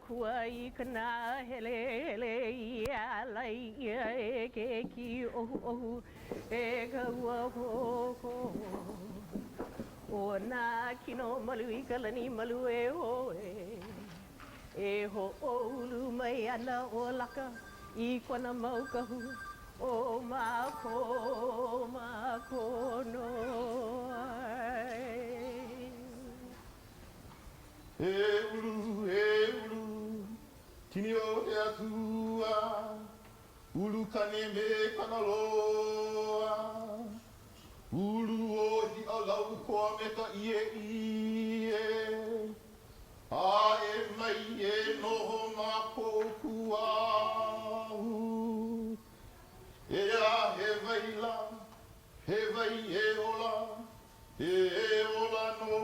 kuai kana hele hele ia lai ia e ke ki ohu e ka ua ko o na kino malu I kalani malu e o e ho o ulu mai ana o laka I kona mau kahu o mako no ai. E ulu, tini o e atua, ulu kane me kanaloa, ulu o di alau koa me ka ie, a e mai e noho mako kuahu, e a he vai e ola no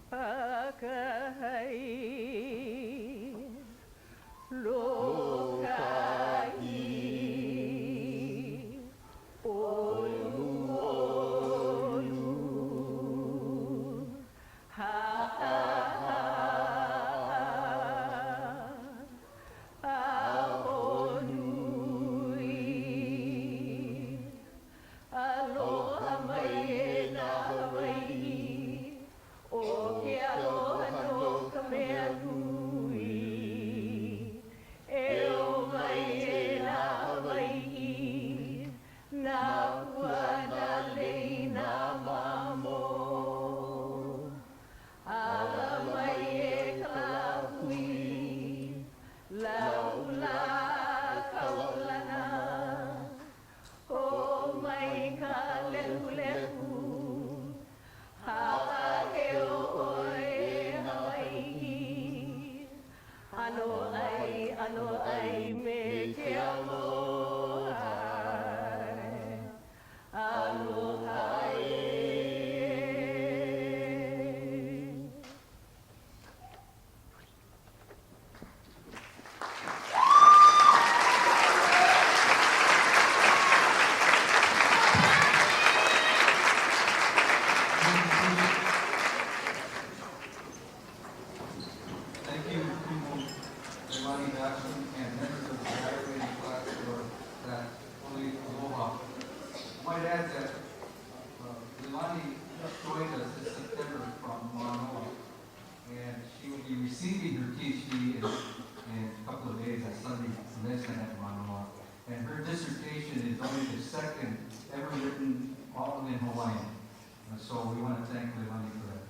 Pakai lokai olu aloha mai e nā Hawaii o ke aloha no ka mea nui e o mai e nā Hawaii nā ua nā lei nā mamo ala mai e ka hui laula kaulana o mai ka lehu ha he o e Hawaii ano ai me ke aloha aloha receiving her PhD in a couple of days at Sunday Commencement at Manoa. And her dissertation is only the second ever written all in Hawaiian. So we want to thank Leilani for that.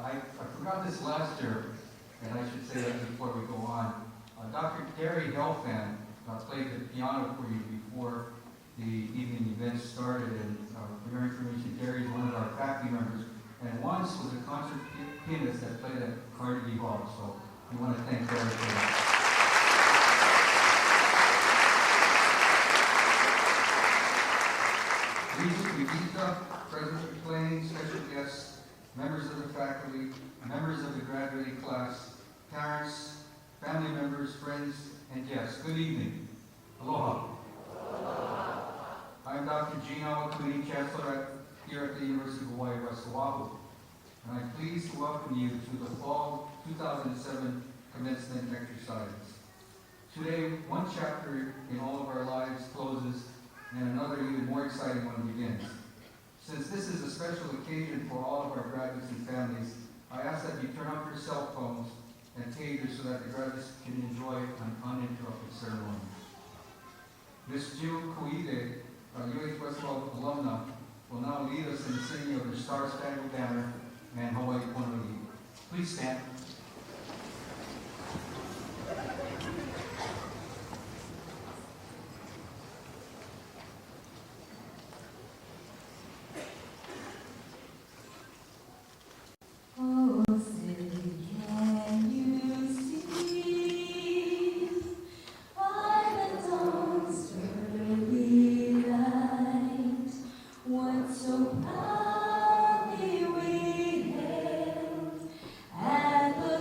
I forgot this last year, and I should say that before we go on. Dr. Gary Helfand played the piano for you before the evening event started, and for your information, Gary is one of our faculty members, and once was a concert pianist that played at Carnegie Hall, so we want to thank Gary for that. Regent Vivita, President McLean, special guests, members of the faculty, members of the graduating class, parents, family members, friends, and guests, good evening. Aloha. I'm Dr. Gene Awakuni, Chancellor here at the University of Hawaii, West Oahu, and I'm pleased to welcome you to the Fall 2007 Commencement exercises. Today, one chapter in all of our lives closes, and another even more exciting one begins. Since this is a special occasion for all of our graduates and families, I ask that you turn off your cell phones and pagers so that the graduates can enjoy an uninterrupted ceremony. Ms. Jill Koide, a UH West Oahu alumna, will now lead us in the singing of the Star-Spangled Banner and Hawaii Pono. Please stand. So proudly we hailed at the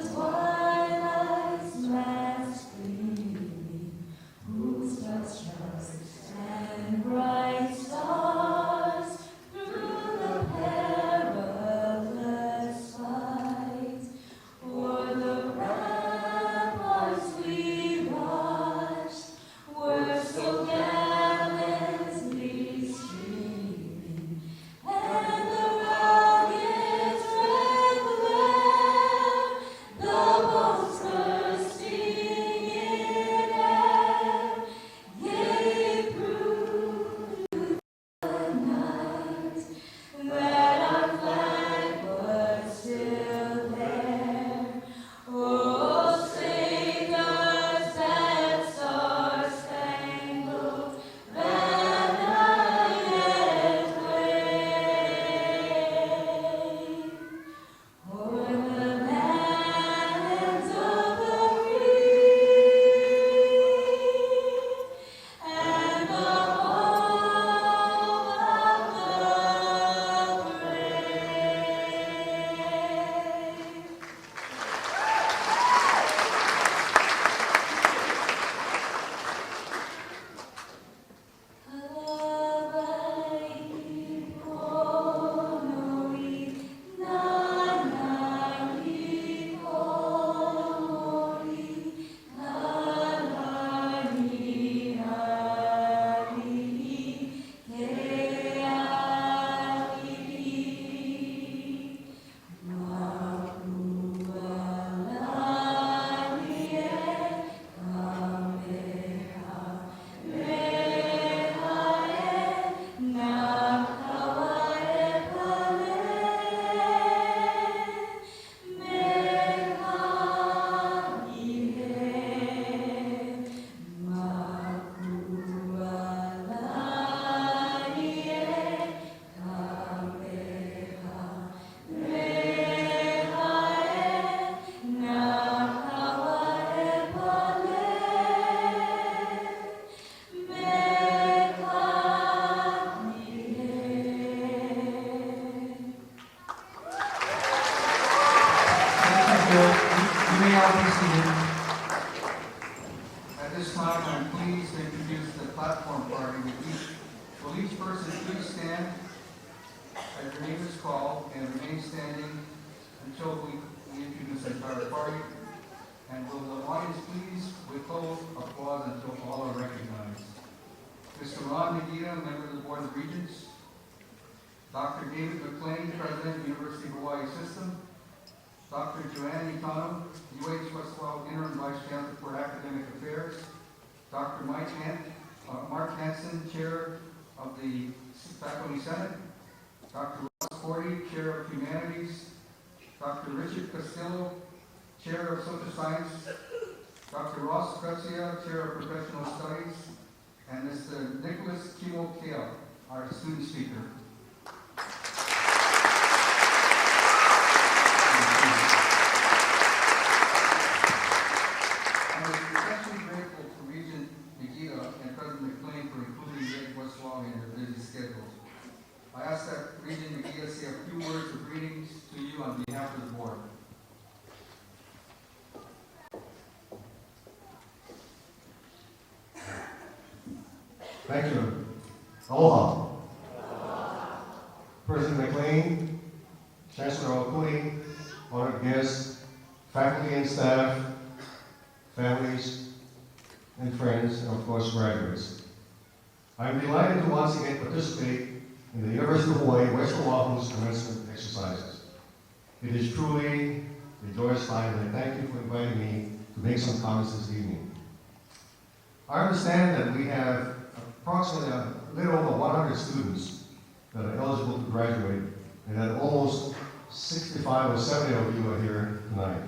all be seated. At this time, I'm pleased to introduce the platform party. Will each person please stand as your name is called and remain standing until we introduce the entire party? And will the audience please withhold applause until all are recognized? Mr. Ron Nagita, member of the Board of Regents. Dr. David McLean, President, University of Hawaii System. Dr. Joanne Itano, UH Westlaw Interim Vice Chancellor for Academic Affairs. Dr. Mark Hansen, Chair of the Faculty Senate. Dr. Ross Forty, Chair of Humanities. Dr. Richard Castillo, Chair of Social Science. Dr. Ross Prezia, Chair of Professional Studies. And Mr. Nicholas Kimo Kale, our student speaker. I ask that Regent Nagita say a few words of greetings to you on behalf of the board. Thank you. Aloha. President McLean, Chancellor Okuni, honored guests, faculty and staff, families and friends, and of course graduates. I'm delighted to once again participate in the University of Hawaii West Oahu's commencement exercises. It is truly a joyous time, and I thank you for inviting me to make some comments this evening. I understand that we have approximately a little over 100 students that are eligible to graduate, and that almost 65 or 70 of you are here tonight.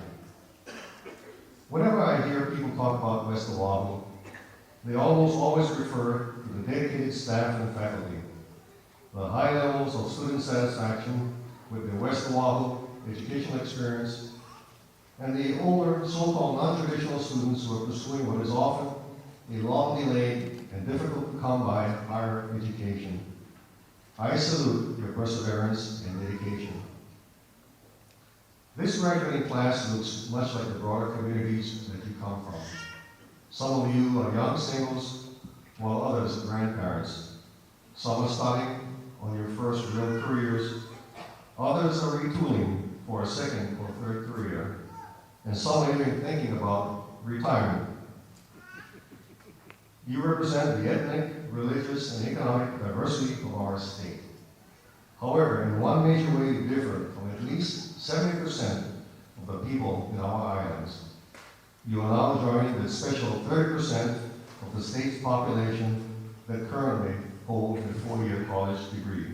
Whenever I hear people talk about West Oahu, they almost always refer to the dedicated staff and faculty, the high levels of student satisfaction with the West Oahu educational experience, and the older, so-called non-traditional students who are pursuing what is often a long-delayed and difficult to come by higher education. I salute your perseverance and dedication. This graduating class looks much like the broader communities that you come from. Some of you are young singles, while others are grandparents. Some are starting on your first real careers. Others are retooling for a second or third career. And some are even thinking about retirement. You represent the ethnic, religious, and economic diversity of our state. However, in one major way you differ from at least 70% of the people in our islands. You are now joining the special 30% of the state's population that currently hold a four-year college degree.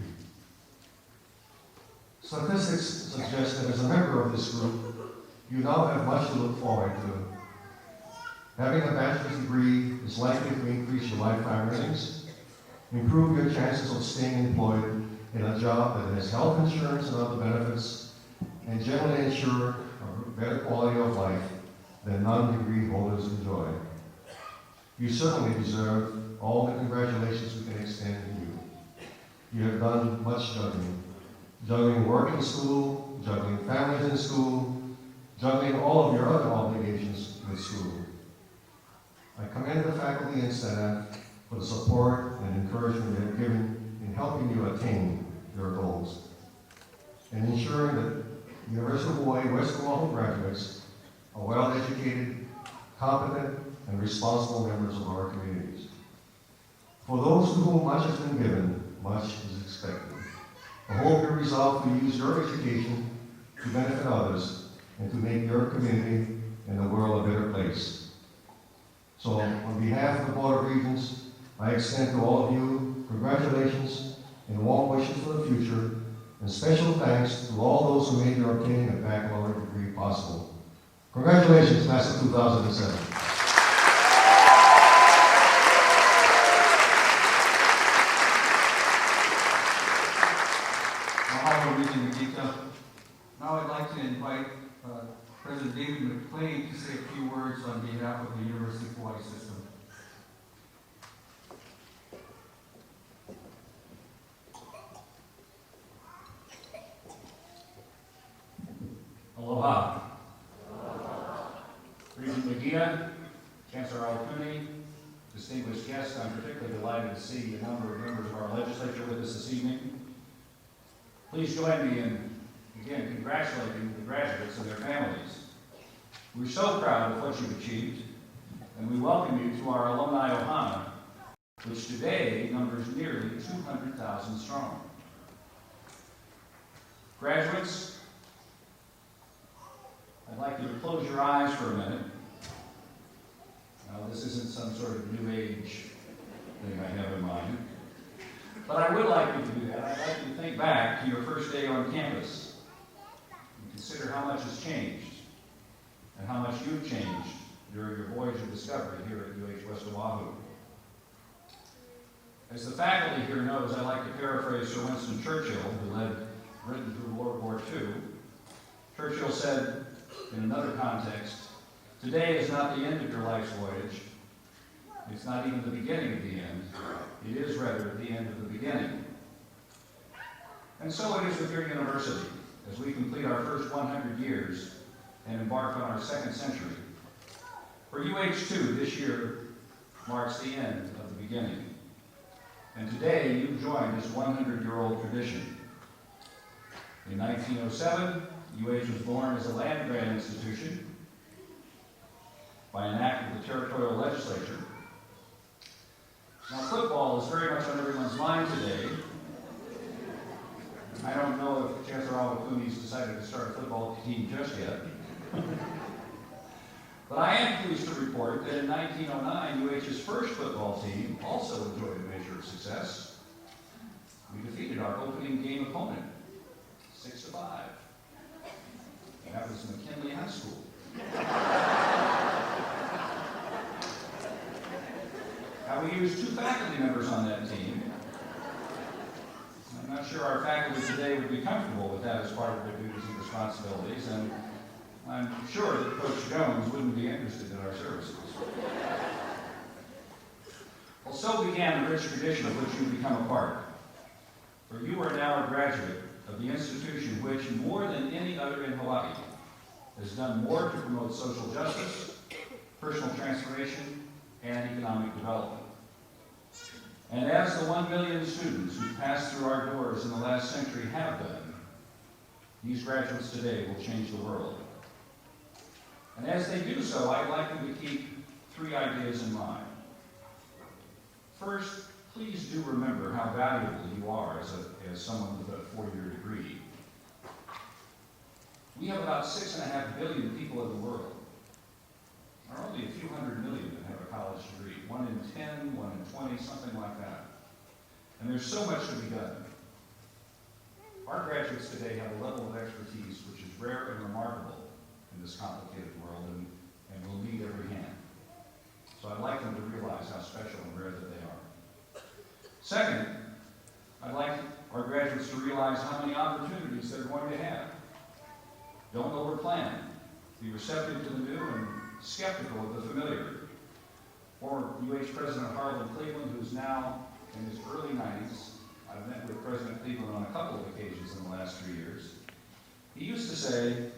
Statistics suggest that as a member of this group, you now have much to look forward to. Having a bachelor's degree is likely to increase your lifetime earnings, improve your chances of staying employed in a job that has health insurance and other benefits, and generally ensure a better quality of life than non-degree holders enjoy. You certainly deserve all the congratulations we can extend to you. You have done much juggling. Juggling work in school, juggling families in school, juggling all of your other obligations with school. I commend the faculty and staff for the support and encouragement they have given in helping you attain your goals and ensuring that University of Hawaii West Oahu graduates are well-educated, competent, and responsible members of our communities. For those to whom much has been given, much is expected. I hope you resolve to use your education to benefit others and to make your community and the world a better place. So, on behalf of the Board of Regents, I extend to all of you congratulations and warm wishes for the future, and special thanks to all those who made your obtaining a baccalaureate degree possible. Congratulations, class of 2007. Now I'd like to invite President David McLean to say a few words on behalf of the University of Hawaii System. Aloha. Regent Medina, Chancellor Al-Kuni, distinguished guests, I'm particularly delighted to see a number of members of our legislature with us this evening. Please join me in, again, congratulating the graduates and their families. We're so proud of what you've achieved, and we welcome you to our Alumni Ohana, which today numbers nearly 200,000 strong. Graduates, I'd like you to close your eyes for a minute. Now, this isn't some sort of new age thing I have in mind, but I would like you to do that. I'd like you to think back to your first day on campus and consider how much has changed and how much you've changed during your voyage of discovery here at UH West Oahu. As the faculty here knows, I like to paraphrase Sir Winston Churchill, who led Britain through World War II. Churchill said, in another context, "Today is not the end of your life's voyage. It's not even the beginning of the end. It is rather the end of the beginning." And so it is with your university, as we complete our first 100 years and embark on our second century. For UH2, this year marks the end of the beginning. And today, you've joined this 100-year-old tradition. In 1907, UH was born as a land-grant institution by an act of the territorial legislature. Now, football is very much on everyone's mind today. I don't know if Chancellor Al-Kuni's decided to start a football team just yet. But I am pleased to report that in 1909, UH's first football team also enjoyed a measure of success. We defeated our opening game opponent, 6-5. And that was McKinley High School. Now, we used 2 faculty members on that team. I'm not sure our faculty today would be comfortable with that as part of their duties and responsibilities, and I'm sure that Coach Jones wouldn't be interested in our services. Well, so began the rich tradition of which you've become a part. For you are now a graduate of the institution which, more than any other in Hawaii, has done more to promote social justice, personal transformation, and economic development. And as the 1 million students who passed through our doors in the last century have done, these graduates today will change the world. And as they do so, I'd like them to keep 3 ideas in mind. First, please do remember how valuable you are as someone with a 4-year degree. We have about 6.5 billion people in the world. There are only a few hundred million that have a college degree, 1 in 10, 1 in 20, something like that. And there's so much to be done. Our graduates today have a level of expertise which is rare and remarkable in this complicated world, and will need every hand. So I'd like them to realize how special and rare that they are. Second, I'd like our graduates to realize how many opportunities they're going to have. Don't overplan. Be receptive to the new and skeptical of the familiar. Former UH President Harlan Cleveland, who's now in his early 90s, I've met with President Cleveland on a couple of occasions in the last 3 years. He used to say,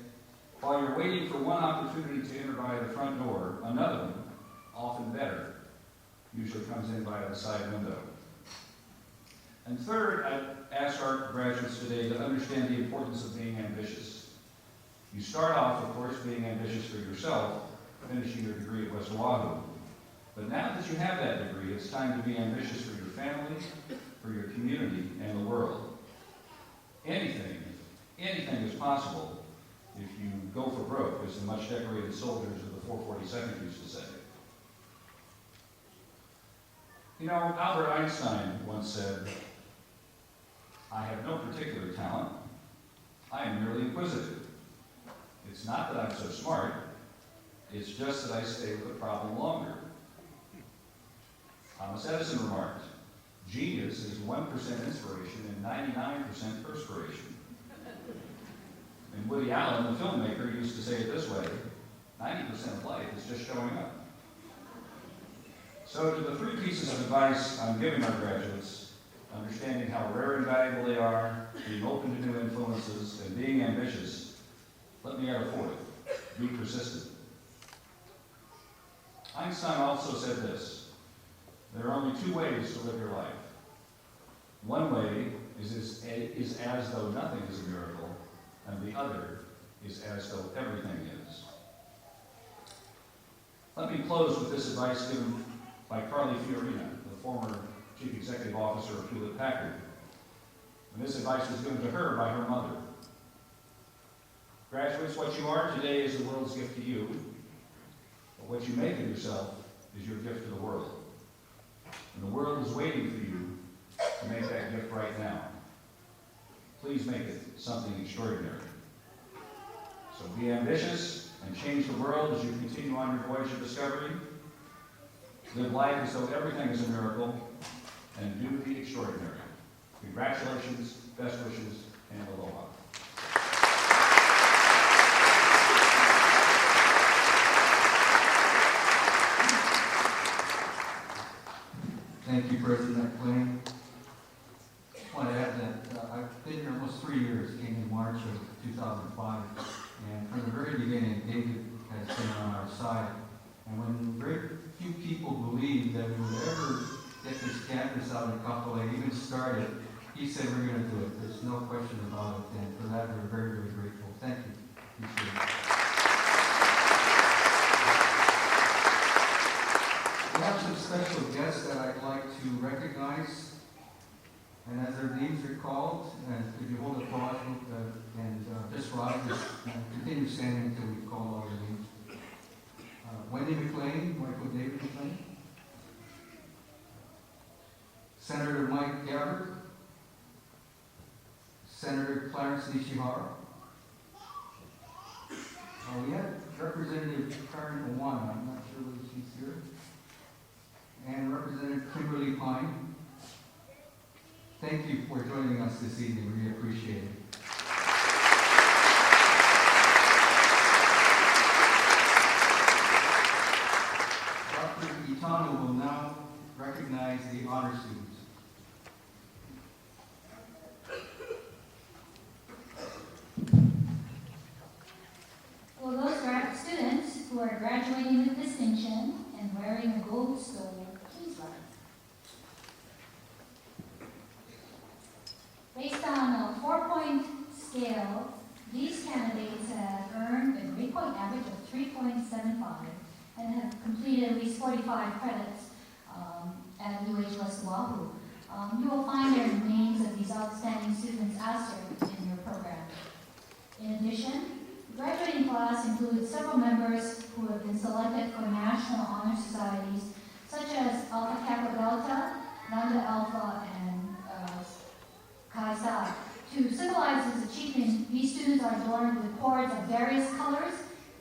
while you're waiting for one opportunity to enter via the front door, another one, often better, usually comes in via the side window. And third, I'd ask our graduates today to understand the importance of being ambitious. You start off, of course, being ambitious for yourself, finishing your degree at West Oahu. But now that you have that degree, it's time to be ambitious for your family, for your community, and the world. Anything is possible if you go for broke, as the much decorated soldiers of the 442nd used to say. You know, Albert Einstein once said, "I have no particular talent. I am merely inquisitive. It's not that I'm so smart, it's just that I stay with the problem longer." Thomas Edison remarked, "Genius is 1% inspiration and 99% perspiration." And Woody Allen, the filmmaker, used to say it this way, 90% of life is just showing up. So to the 3 pieces of advice I'm giving our graduates, understanding how rare and valuable they are, being open to new influences, and being ambitious, let me add a 4th, be persistent. Einstein also said this: there are only two ways to live your life. One way is as though nothing is a miracle, and the other is as though everything is. Let me close with this advice given by Carly Fiorina, the former Chief Executive Officer of Hewlett-Packard. And this advice was given to her by her mother. Graduates, what you are today is the world's gift to you, but what you make of yourself is your gift to the world. And the world is waiting for you to make that gift right now. Please make it something extraordinary. So be ambitious and change the world as you continue on your voyage of discovery. Live life as though everything is a miracle, and do the extraordinary. Congratulations, best wishes, and aloha. Thank you, President McLean. I want to add that I've been here almost 3 years, came in March of 2005, and from the very beginning, David has been on our side. And when very few people believed that we would ever get this campus out in Kapolei, even started, he said we're going to do it. There's no question about it, and for that we're very, very grateful. Thank you. Appreciate it. We have some special guests that I'd like to recognize, and as their names are called, and could you hold the applause and just rise and continue standing until we call all their names. Wendy McLean, Michael David McLean. Senator Mike Gabbard. Senator Clarence Nishihara. We have Representative Karen Owana, I'm not sure whether she's here. And Representative Kimberly Pine. Thank you for joining us this evening. We appreciate it. Dr. Itano will now recognize the honor students. Will those students who are graduating with distinction and wearing a gold stole, please rise. Based on a 4-point scale, these candidates have earned a grade-point average of 3.75 and have completed at least 45 credits at UH West Oahu. You will find their names of these outstanding students asterisked in your program. In addition, the graduating class includes several members who have been selected for national honor societies, such as Alpha Kappa Delta, Lambda Alpha, and Chi Psi. To symbolize this achievement, these students are adorned with cords of various colors,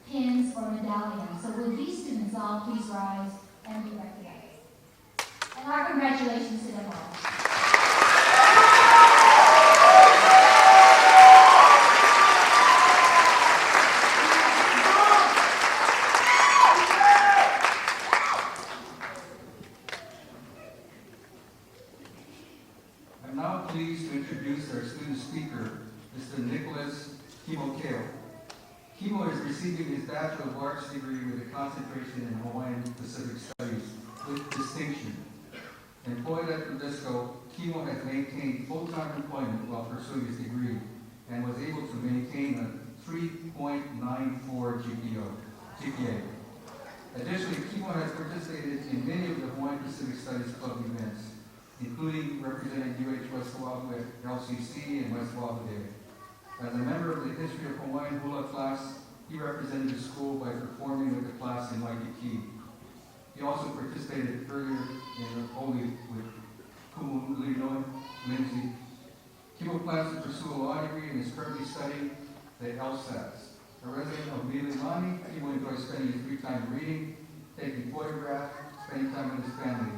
pins, or medallions. So will these students all please rise and be recognized? And our congratulations to them all. I'm now pleased to introduce our student speaker, Mr. Nicholas Kimokeo. Kimo is receiving his Bachelor of Arts degree with a concentration in Hawaiian Pacific Studies with distinction. Employed at Nabisco, Kimo has maintained full-time employment while pursuing his degree and was able to maintain a 3.94 GPA. Additionally, Kimo has participated in many of the Hawaiian Pacific Studies Club events, including representing UH West Oahu at LCC and West Oahu Day. As a member of the History of Hawaiian Hula class, he represented the school by performing with the class in Waikiki. He also participated earlier in the Holi with Kumu Linoe Lindsay. Kimo plans to pursue a law degree and is currently studying the LSATs. A resident of Mililani, Kimo enjoys spending his free time reading, taking photographs, spending time with his family.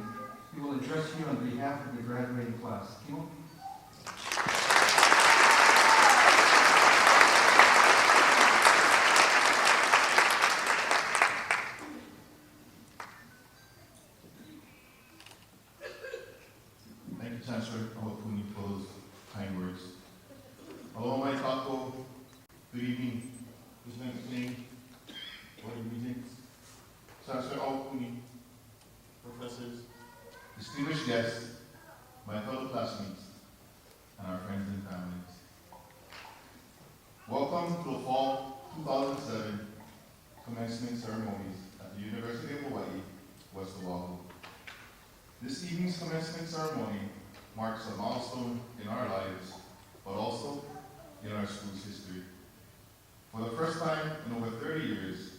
He will address you on behalf of the graduating class. Kimo? Thank you, Chancellor Awapuni, for those kind words. Aloha mai tātou. Good evening. Ms. McLean, what are your greetings? Chancellor Awapuni, fall 2007 commencement ceremonies at the University of Hawaii, West Oahu. This evening's commencement ceremony marks a milestone in our lives, but also in our school's history. For the first time in over 30 years,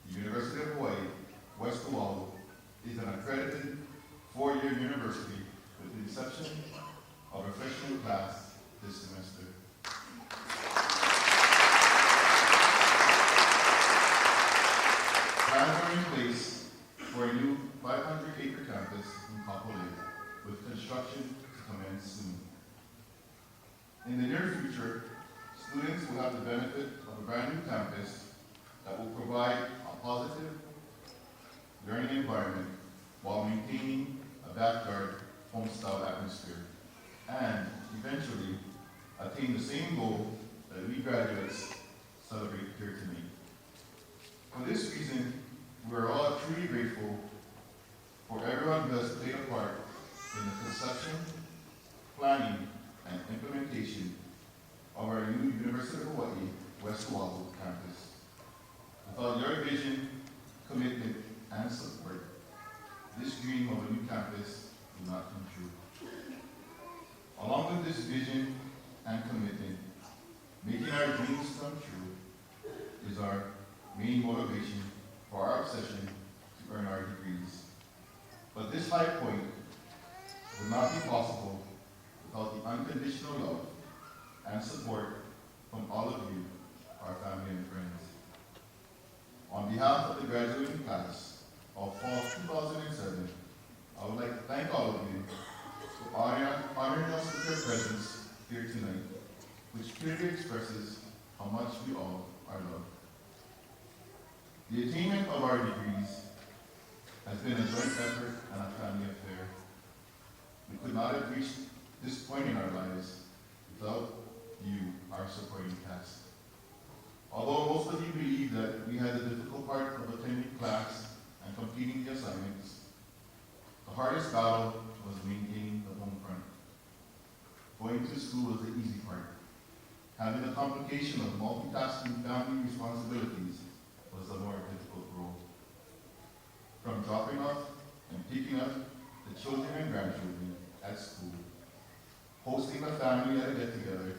the University of Hawaii, West Oahu, is an accredited four-year university with the inception of a freshman class this semester. Plans are in place for a new 500-acre campus in Kapolei, with construction to commence soon. In the near future, students will have the benefit of a brand new campus that will provide a positive learning environment while maintaining a backyard home-style atmosphere, and eventually attain the same goal that we graduates celebrate here tonight. For this reason, we are all truly grateful for everyone who has played a part in the conception, planning, and implementation of our new University of Hawaii, West Oahu campus. Without your vision, commitment, and support, this dream of a new campus will not come true. Along with this vision and commitment, making our dreams come true is our main motivation for our obsession to earn our degrees. But this high point would not be possible without the unconditional love and support from all of you, our family and friends. On behalf of the graduating class of fall 2007, I would like to thank all of you for honoring us with your presence here tonight, which clearly expresses how much we all are loved. The attainment of our degrees has been a joint effort and a family affair. We could not have reached this point in our lives without you, our supporting cast. Although most of you believe that we had the difficult part of attending class and completing the assignments, the hardest battle was maintaining the home front. Going to school was the easy part. Having the complication of multitasking family responsibilities was the more difficult role. From dropping off and picking up the children and grandchildren at school, hosting the family at a get-together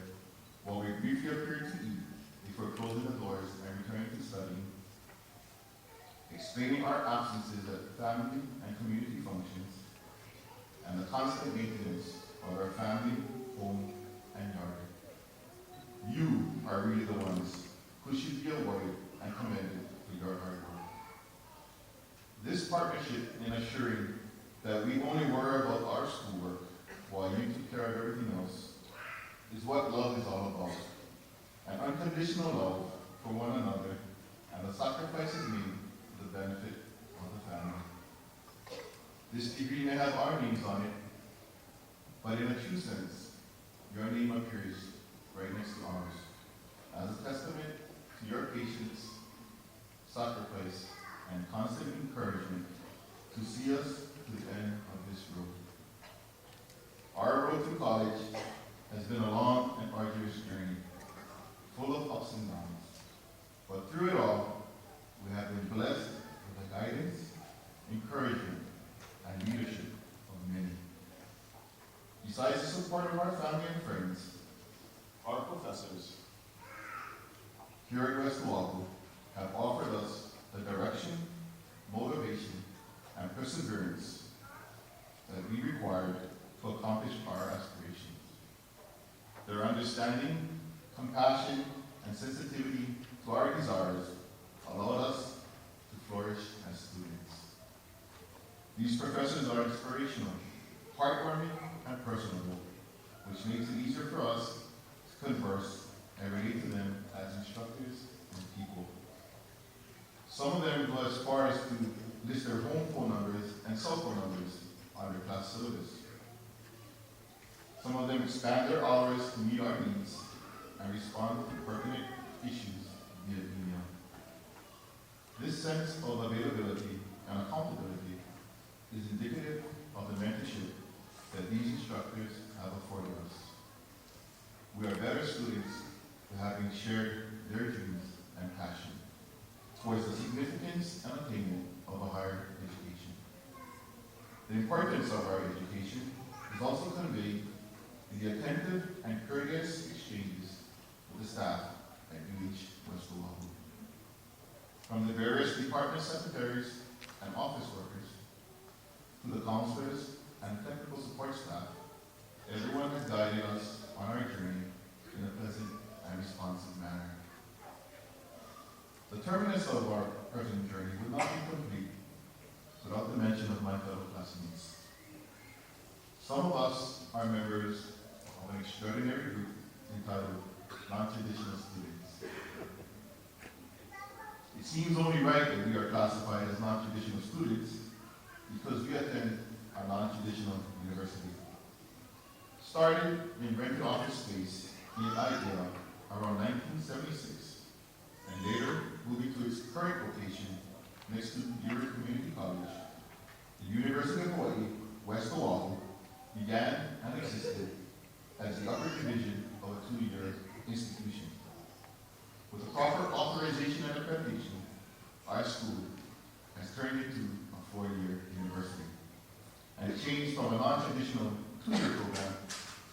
while we briefly appeared to eat before closing the doors and returning to studying, explaining our absences at family and community functions, and the constant maintenance of our family, home, and yard. You are really the ones who should be awarded and commended for your hard work. This partnership in assuring that we only worry about our schoolwork while you took care of everything else is what love is all about. An unconditional love for one another and the sacrifices made for the benefit of the family. This degree may have our names on it, but in a true sense, your name appears right next to ours as a testament to your patience, sacrifice, and constant encouragement to see us to the end of this road. Our road to college has been a long and arduous journey, full of ups and downs. But through it all, we have been blessed with the guidance, encouragement, and leadership of many. Besides the support of our family and friends, our professors here at West Oahu have offered us the direction, motivation, and perseverance that we required to accomplish our aspirations. Their understanding, compassion, and sensitivity to our desires allowed us to flourish as students. These professors are inspirational, heartwarming, and personable, which makes it easier for us to converse and relate to them as instructors and people. Some of them go as far as to list their home phone numbers and cell phone numbers on their class syllabus. Some of them expand their hours to meet our needs and respond to pertinent issues via email. This sense of availability and accountability is indicative of the mentorship that these instructors have afforded us. We are better students for having shared their dreams The importance of our education is also conveyed in the attentive and courteous exchanges with the staff at UH West Oahu. From the various department secretaries and office workers to the counselors and technical support staff, everyone has guided us on our journey in a pleasant and responsive manner. The terminus of our present journey would not be complete without the mention of my fellow classmates. Some of us are members of an extraordinary group entitled Non-Traditional Students. It seems only right that we are classified as non-traditional students because we attend a non-traditional university. Started in rented office space in Idea around 1976, and later moving to its current location next to Leeward Community College, the University of Hawaii, West Oahu, began and existed as the upper division of a 2-year institution. With the proper authorization and accreditation, our school has turned into a 4-year university and changed from a non-traditional 2-year program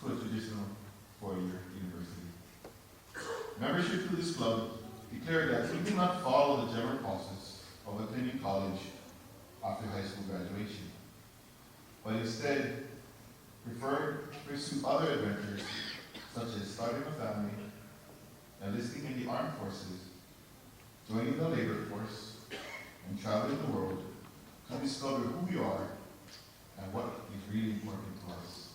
to a traditional 4-year university. Membership to this club declared that we do not follow the general process of attending college after high school graduation, but instead prefer to pursue other adventures such as starting a family, enlisting in the armed forces, joining the labor force, and traveling the world to discover who we are and what is really important to us.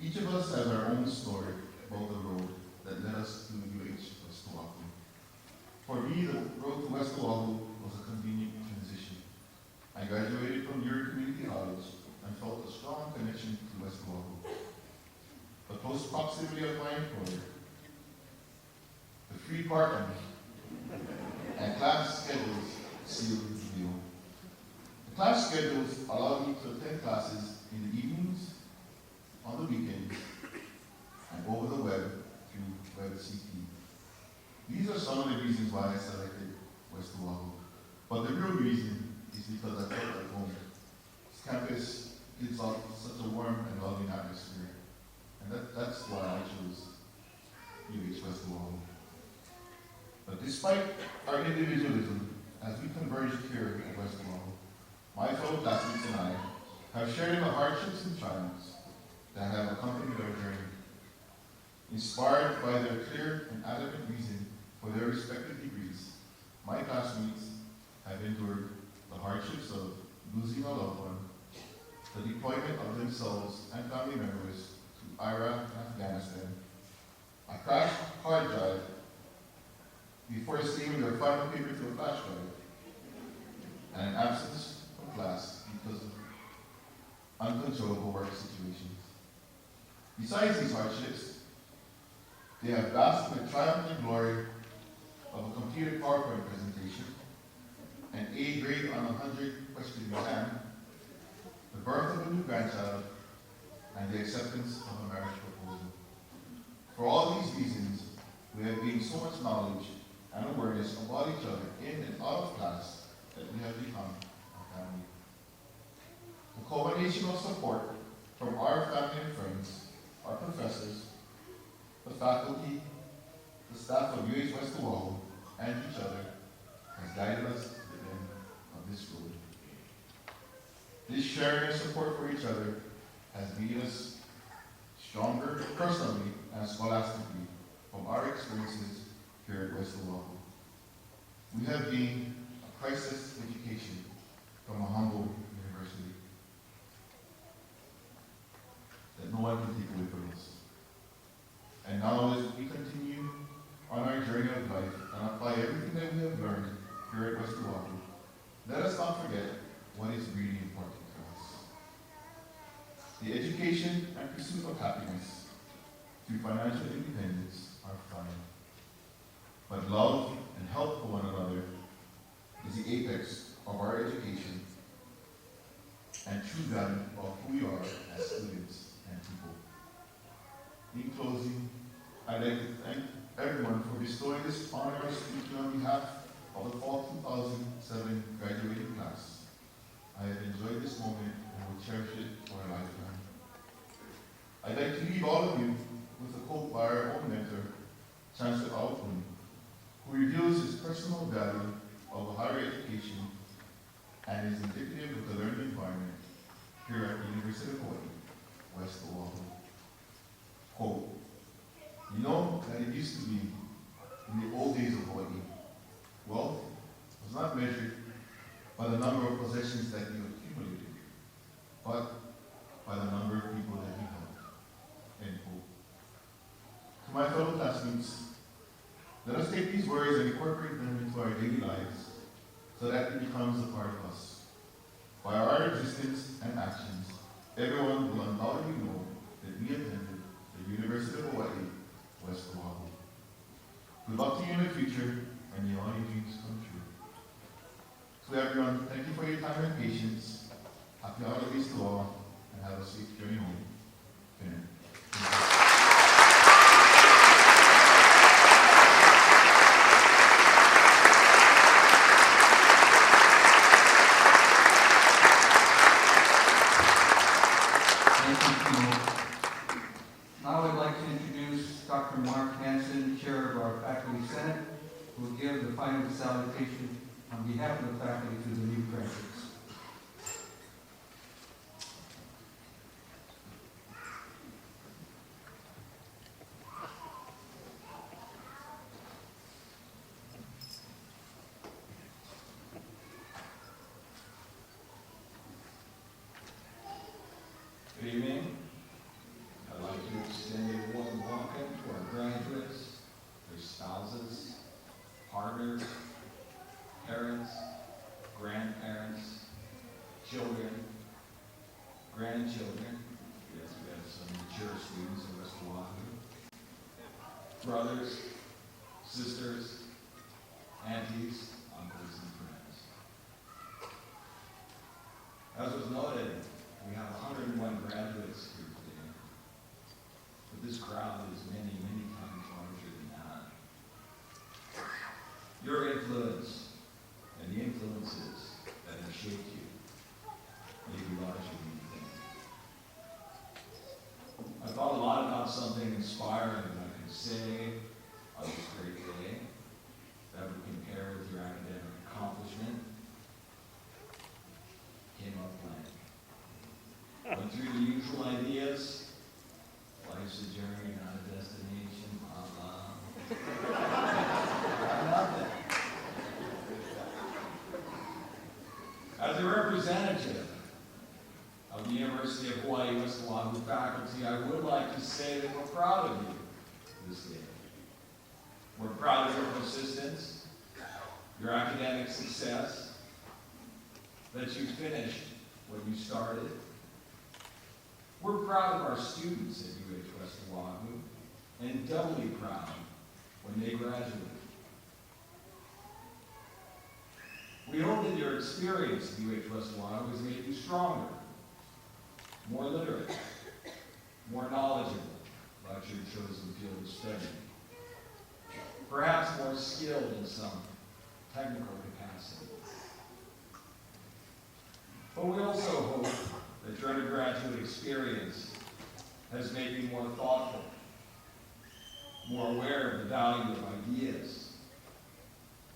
Each of us has our own story about the road that led us to UH West Oahu. For me, the road to West Oahu was a convenient transition. I graduated from Leeward Community College and felt a strong connection to West Oahu. The close proximity of my employer, the free parking, and class schedules sealed the deal. The class schedules allowed me to attend classes in the evenings, on the weekends, and over the web through WebCP. These are some of the reasons why I selected West Oahu. But the real reason is because I felt at home. This campus gives off such a warm and loving atmosphere. And that's why I chose UH West Oahu. But despite our individualism, as we converged here at West Oahu, my fellow classmates and I have shared in the hardships and triumphs that have accompanied our journey. Inspired by their clear and adamant reason for their respective degrees, my classmates have endured the hardships of losing a loved one, the deployment of themselves and family members to Iraq and Afghanistan, a crashed hard drive before saving their final paper to a flash drive, and an absence from class because of uncontrollable work situations. Besides these hardships, they have basked in the triumph and glory of a completed PowerPoint presentation, an A grade on a 100-question exam, the birth of a new grandchild, and the acceptance of a marriage proposal. For all these reasons, we have gained so much knowledge and awareness about each other in and out of class that we have become a family. The culmination of support from our family and friends, our professors, the faculty, the staff of UH West Oahu, and each other has guided us to the end of this road. This sharing and support for each other has made us stronger personally and scholastically from our experiences here at West Oahu. We have gained a crisis education from a humble university that no one can take away from us. And now as we continue on our journey of life and apply everything that we have learned here at West Oahu, let us not forget what is really important to us. The education and pursuit of happiness through financial independence are fine. But love and help for one another is the apex of our education and true value of who we are as students and people. In closing, I'd like to thank everyone for bestowing this honor and speaking on behalf of the fall 2007 graduating class. I have enjoyed this moment and will cherish it for a lifetime. I'd like to leave all of you with a quote by our own mentor, Chancellor Altman, who reveals his personal value of higher education and is indicative of the learning environment here at the University of Hawaii, West Oahu. Quote, "You know that it used to be, in the old days of Hawaii, wealth was not measured by the number of possessions that you accumulated, but by the number of people that you helped." End quote. To my fellow classmates, let us take these words and incorporate them into our daily lives so that it becomes a part of us. By our existence and actions, everyone will undoubtedly know that we attended the University of Hawaii, West Oahu. Good luck to you in the future, and may all your dreams come true. So everyone, thank you for your time and patience. Happy holidays to all, and have a safe journey home. Good night. Now I'd like to introduce Dr. Mark Hansen, Chair of our Faculty Senate, who will give the final salutation on behalf of the faculty to the new graduates. Good evening. I'd like to extend a warm welcome to our graduates, their spouses, partners, parents, grandparents, children, grandchildren. Yes, we have some mature students in West Oahu. Brothers, sisters, aunties, uncles, and friends. As was noted, we have 101 graduates here today, but this crowd is many, many times larger than that. Your influence and the influences that have shaped you may be larger than you think. I thought a lot about something inspiring that I could say on this great day that would compare with your academic accomplishment. Came up blank. Went through the usual ideas. Life's a journey, not a destination, blah, blah. Nothing. As a representative of the University of Hawaii West Oahu faculty, I would like to say that we're proud of you this day. We're proud of your persistence, your academic success, that you finished what you started. We're proud of our students at UH West Oahu, and doubly proud when they graduate. We hope that your experience at UH West Oahu has made you stronger, more literate, more knowledgeable about your chosen field of study, perhaps more skilled in some technical capacity. But we also hope that your undergraduate experience has made you more thoughtful, more aware of the value of ideas,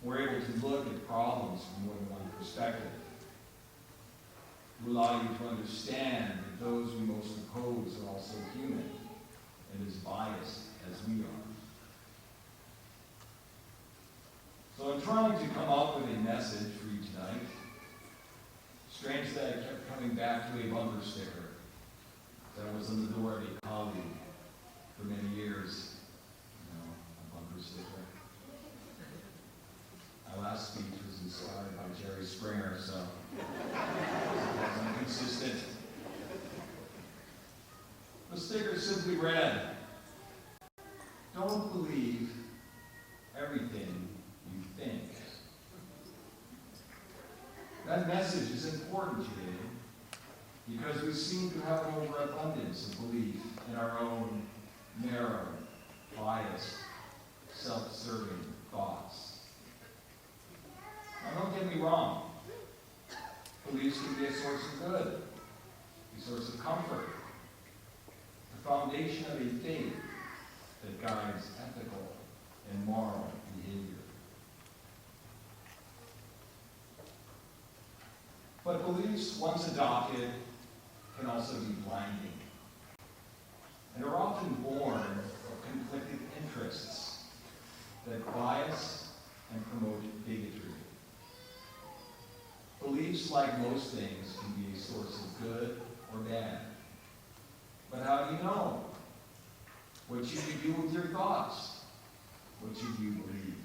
more able to look at problems from more than one perspective, to allow you to understand that those we most oppose are also human and as biased as we are. So in trying to come up with a message for you tonight, strange that I kept coming back to a bumper sticker that was on the door of a colleague for many years. You know, a bumper sticker. My last speech was inspired by Jerry Springer, so I'm consistent. The sticker simply read, "Don't believe everything you think." That message is important today because we seem to have an overabundance of belief in our own narrow, biased, self-serving thoughts. Now, don't get me wrong. Beliefs can be a source of good, a source of comfort, the foundation of a faith that guides ethical and moral behavior. But beliefs, once adopted, can also be blinding, and are often born of conflicted interests that bias and promote bigotry. Beliefs, like most things, can be a source of good or bad. But how do you know? What should you do with your thoughts? What should you believe?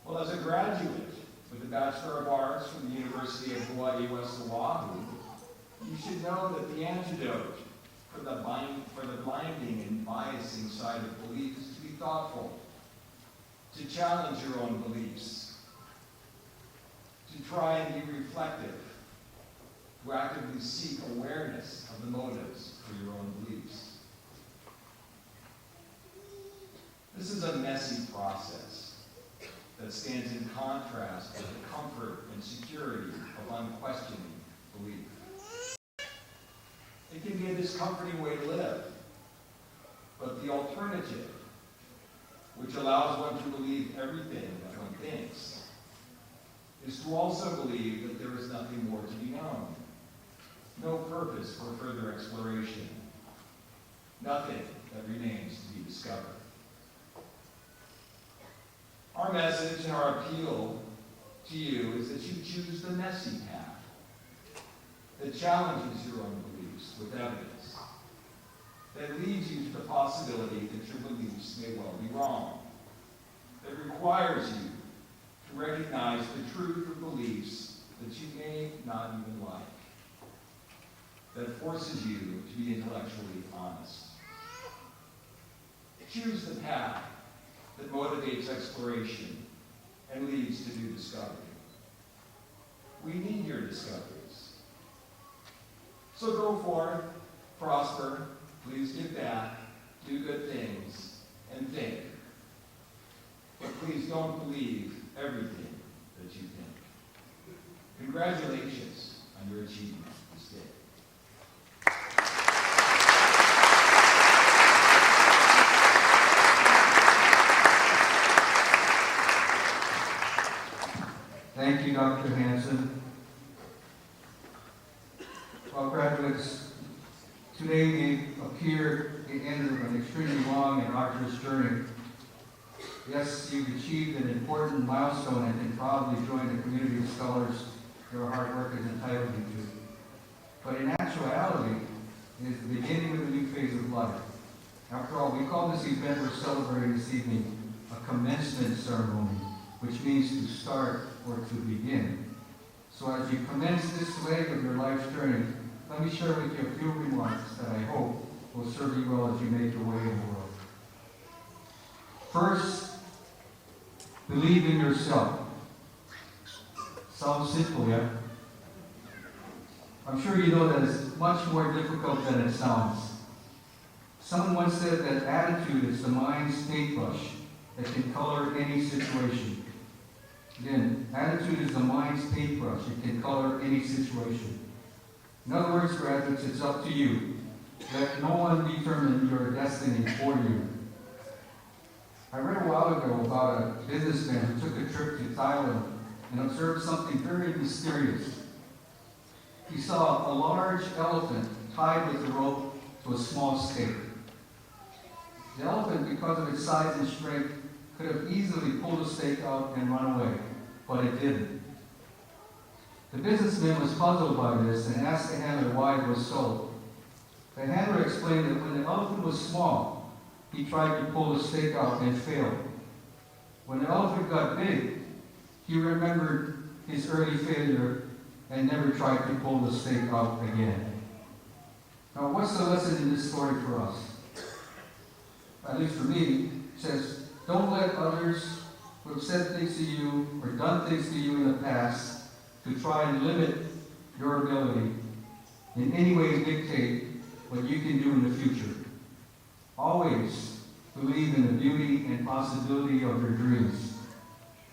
Well, as a graduate with a Bachelor of Arts from the University of Hawaii, West Oahu, you should know that the antidote for the blinding and biasing side of belief is to be thoughtful, to challenge your own beliefs, to try and be reflective, to actively seek awareness of the motives for your own beliefs. This is a messy process that stands in contrast with the comfort and security of unquestioning belief. It can be a discomforting way to live, but the alternative, which allows one to believe everything that one thinks, is to also believe that there is nothing more to be known, no purpose for further exploration, nothing that remains to be discovered. Our message and our appeal to you is that you choose the messy path that challenges your own beliefs with evidence, that leads you to the possibility that your beliefs may well be wrong, that requires you to recognize the truth of beliefs that you may not even like, that forces you to be intellectually honest. Choose the path that motivates exploration and leads to new discovery. We need your discoveries. So go forth, prosper, please give back, do good things, and think. But please don't believe everything that you think. Congratulations on your achievement this day. Thank you, Dr. Hanson. Well, graduates, today may appear the end of an extremely long and arduous journey. Yes, you've achieved an important milestone and can proudly join the community of scholars your hard work has entitled you to. But in actuality, it is the beginning of a new phase of life. After all, we call this event we're celebrating this evening a commencement ceremony, which means to start or to begin. So as you commence this leg of your life's journey, let me share with you a few remarks that I hope will serve you well as you make your way in the world. First, believe in yourself. Sounds simple, yeah? I'm sure you know that it's much more difficult than it sounds. Someone once said that attitude is the mind's paintbrush that can color any situation. Again, attitude is the mind's paintbrush. It can color any situation. In other words, graduates, it's up to you. Let no one determine your destiny for you. I read a while ago about a businessman who took a trip to Thailand and observed something very mysterious. He saw a large elephant tied with a rope to a small stake. The elephant, because of its size and strength, could have easily pulled the stake out and run away, but it didn't. The businessman was puzzled by this and asked the handler why it was so. The handler explained that when the elephant was small, he tried to pull the stake out and failed. When the elephant got big, he remembered his early failure and never tried to pull the stake out again. Now, what's the lesson in this story for us? At least for me, it says, don't let others who have said things to you or done things to you in the past to try and limit your ability in any way dictate what you can do in the future. Always believe in the beauty and possibility of your dreams.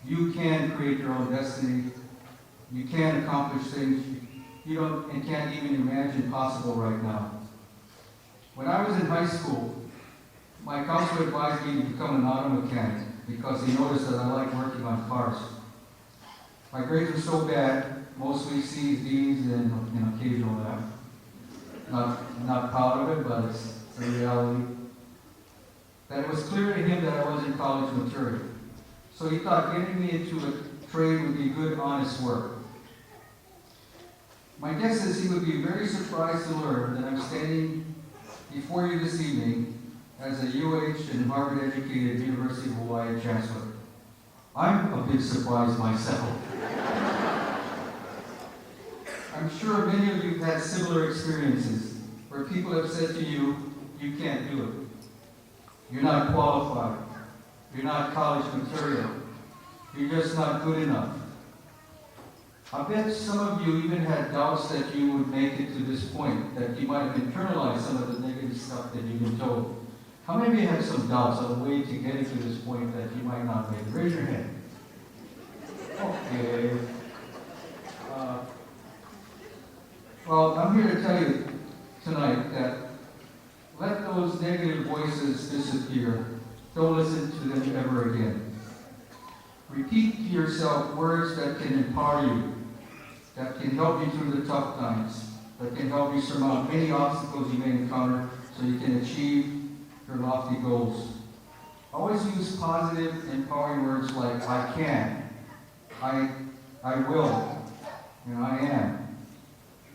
You can create your own destiny. You can accomplish things you don't and can't even imagine possible right now. When I was in high school, my counselor advised me to become an auto mechanic because he noticed that I liked working on cars. My grades were so bad, mostly C's, D's, and an occasional F. I'm not proud of it, but it's a reality. That it was clear to him that I wasn't college material. So he thought getting me into a trade would be good, honest work. My guess is he would be very surprised to learn that I'm standing before you this evening as a UH and Harvard-educated University of Hawaii chancellor. I'm a bit surprised myself. I'm sure many of you have had similar experiences where people have said to you, you can't do it. You're not qualified. You're not college material. You're just not good enough. I bet some of you even had doubts that you would make it to this point, that you might have internalized some of the negative stuff that you've been told. How many of you have some doubts on the way to getting to this point that you might not make it? Raise your hand. Okay. Well, I'm here to tell you tonight that let those negative voices disappear. Don't listen to them ever again. Repeat to yourself words that can empower you, that can help you through the tough times, that can help you surmount any obstacles you may encounter so you can achieve your lofty goals. Always use positive, empowering words like I can, I will, and I am.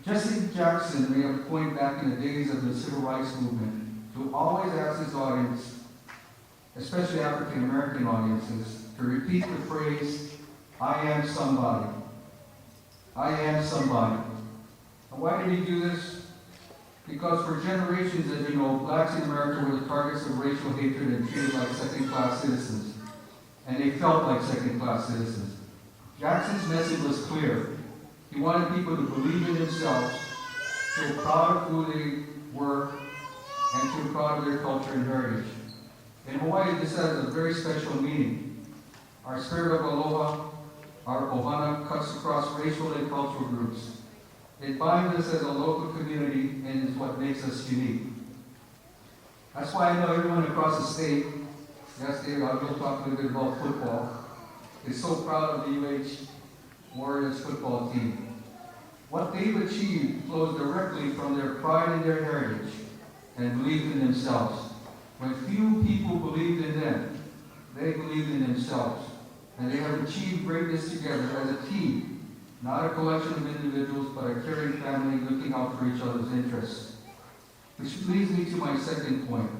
Jesse Jackson made a point back in the days of the Civil Rights Movement to always ask his audience, especially African American audiences, to repeat the phrase, I am somebody. I am somebody. And why did he do this? Because for generations, as you know, blacks in America were the targets of racial hatred and treated like second-class citizens. And they felt like second-class citizens. Jackson's message was clear. He wanted people to believe in themselves, feel proud of who they were, and feel proud of their culture and heritage. In Hawaii, this has a very special meaning. Our spirit of aloha, our ohana, cuts across racial and cultural groups. It binds us as a local community and is what makes us unique. That's why I know everyone across the state, yes, Dave, I will talk a little bit about football, is so proud of the UH Warriors football team. What they've achieved flows directly from their pride in their heritage and belief in themselves. When few people believed in them, they believed in themselves. And they have achieved greatness together as a team, not a collection of individuals, but a caring family looking out for each other's interests. Which leads me to my second point.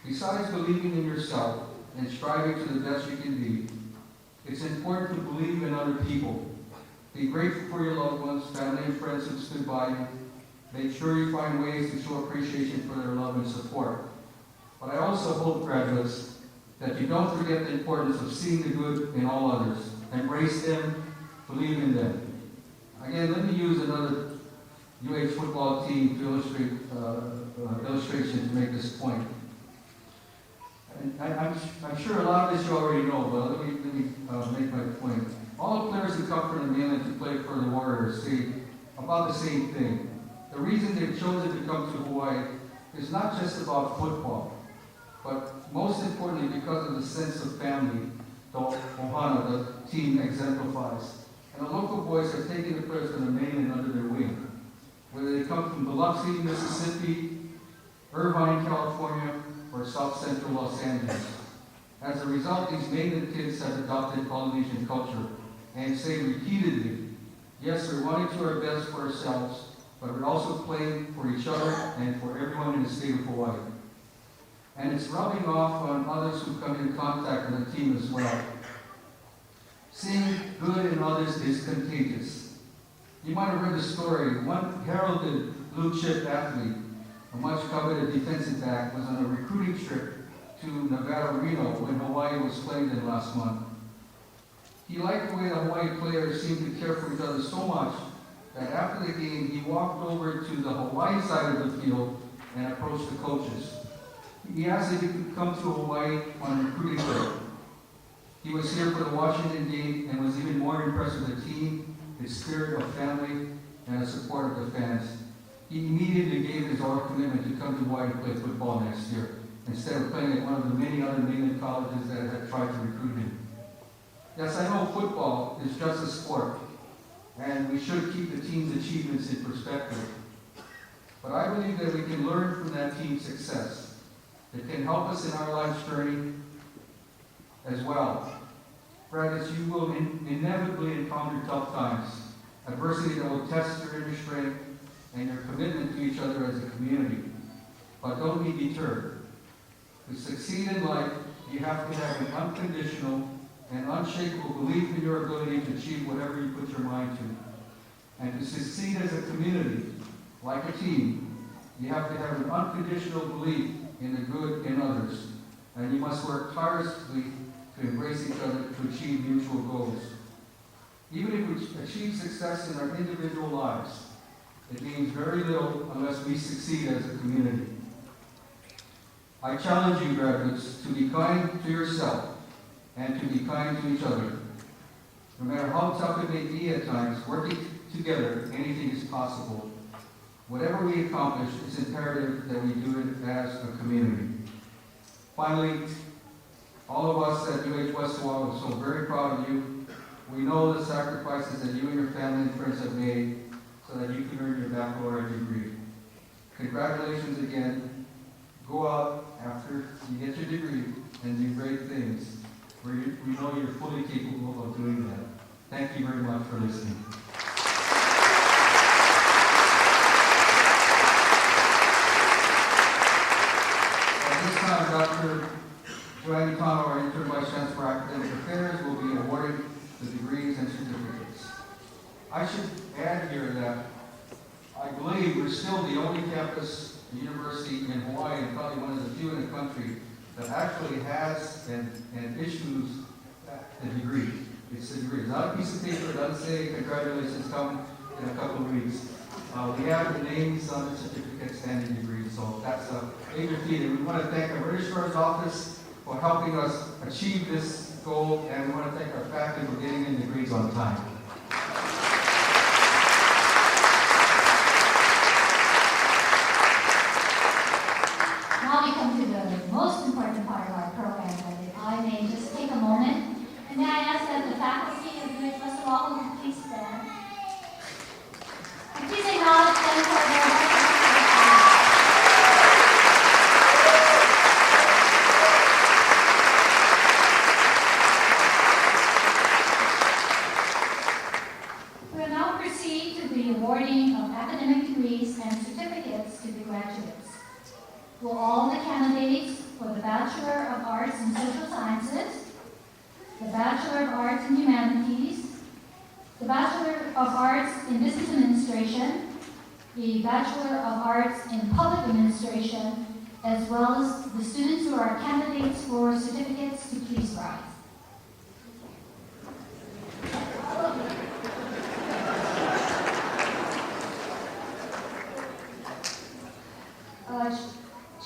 Besides believing in yourself and striving to the best you can be, it's important to believe in other people. Be grateful for your loved ones, family and friends who stood by you. Make sure you find ways to show appreciation for their love and support. But I also hope, graduates, that you don't forget the importance of seeing the good in all others. Embrace them, believe in them. Again, let me use another UH football team to illustrate illustration to make this point. And I'm sure a lot of this you already know, but let me make my point. All the players who come from the mainland to play for the Warriors say about the same thing. The reason they've chosen to come to Hawaii is not just about football, but most importantly because of the sense of family the ohana, the team, exemplifies. And the local boys have taken the players from the mainland under their wing. Whether they come from Biloxi, Mississippi, Irvine, California, or South Central Los Angeles. As a result, these mainland kids have adopted Polynesian culture and say repeatedly, yes, we're wanting to do our best for ourselves, but we're also playing for each other and for everyone in the state of Hawaii. And it's rubbing off on others who come in contact with the team as well. Seeing good in others is contagious. You might have read the story. One heralded blue chip athlete, a much coveted defensive back, was on a recruiting trip to Nevada, Reno, when Hawaii was playing there last month. He liked the way the Hawaii players seemed to care for each other so much that after the game, he walked over to the Hawaii side of the field and approached the coaches. He asked if he could come to Hawaii on a recruiting trip. He was here for the Washington game and was even more impressed with the team a spirit of family, and a support of the fans. He immediately gave his own commitment to come to Hawaii to play football next year, instead of playing at one of the many other mainland colleges that had tried to recruit him. Yes, I know football is just a sport, and we should keep the team's achievements in perspective. But I believe that we can learn from that team's success. It can help us in our life's journey as well. Brad, as you will inevitably encounter tough times, adversity that will test your inner strength and your commitment to each other as a community. But don't be deterred. To succeed in life, you have to have an unconditional and unshakable belief in your ability to achieve whatever you put your mind to. And to succeed as a community, like a team, you have to have an unconditional belief in the good in others. And you must work tirelessly to embrace each other to achieve mutual goals. Even if we achieve success in our individual lives, it means very little unless we succeed as a community. I challenge you, graduates, to be kind to yourself and to be kind to each other. No matter how tough it may be at times, working together, anything is possible. Whatever we accomplish, it's imperative that we do it as a community. Finally, all of us at UH West Oahu are so very proud of you. We know the sacrifices that you and your family and friends have made so that you can earn your baccalaureate degree. Congratulations again. Go out after you get your degree and do great things. We know you're fully capable of doing that. Thank you very much for listening. At this time, Dr. Joanne Tano, our Interim Vice Chancellor for Academic Affairs, will be awarding the degrees and certificates. I should add here that I believe we're still the only campus university in Hawaii, and probably one of the few in the country, that actually has and issues a degree. It's a degree. It's not a piece of paper. It doesn't say congratulations, come in a couple of weeks. We have the names on the certificates and the degrees, so that's a major feat. And we want to thank our registrar's office for helping us achieve this goal, and we want to thank our faculty for getting in degrees on time. Now we come to the most important part of our program, and if I may just take a moment, and may I ask that the faculty of UH West Oahu please stand. And please acknowledge them for their work. We will now proceed to the awarding of academic degrees and certificates to the graduates. Will all the candidates for the Bachelor of Arts in Social Sciences, the Bachelor of Arts in Humanities, the Bachelor of Arts in Business Administration, the Bachelor of Arts in Public Administration, as well as the students who are candidates for certificates to please rise.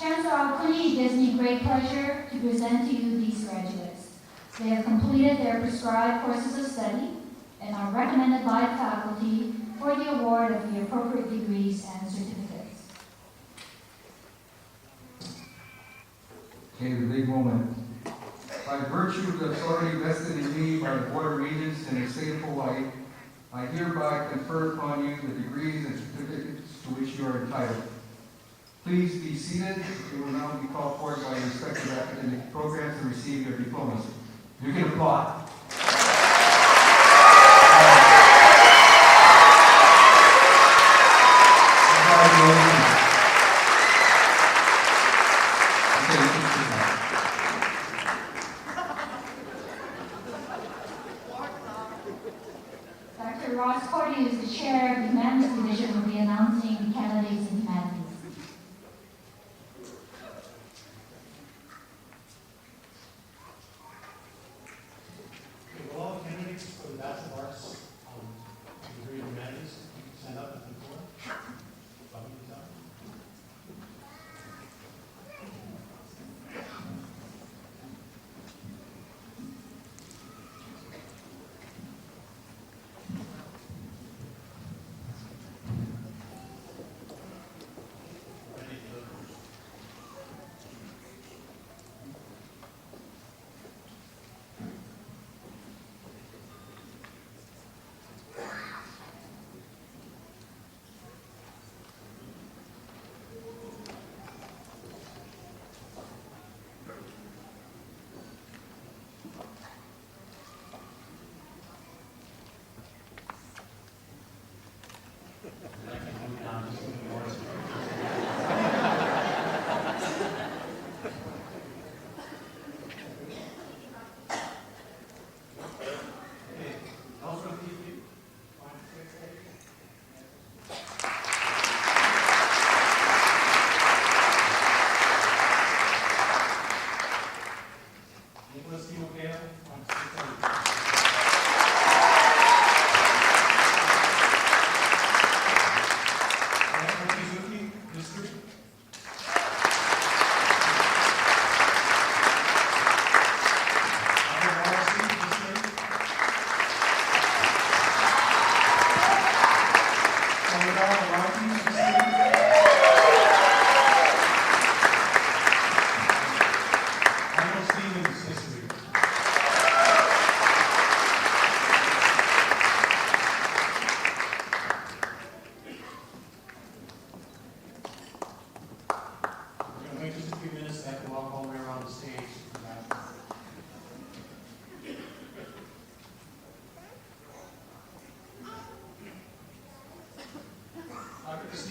Chancellor Aokuni, it gives me great pleasure to present to you these graduates. They have completed their prescribed courses of study and are recommended by the faculty for the award of the appropriate degrees and certificates. Okay, the big moment. By virtue of the authority vested in me by the Board of Regents in the state of Hawaii, I hereby confer upon you the degrees and certificates to which you are entitled. Please be seated. You will now be called forward by your respective academic programs to receive your diplomas. You can applaud. Dr. Ross Cordy, who is the chair of the Humanities Division, will be announcing the candidates in humanities. Will all candidates for the Bachelor of Arts degree in Humanities stand up at the floor?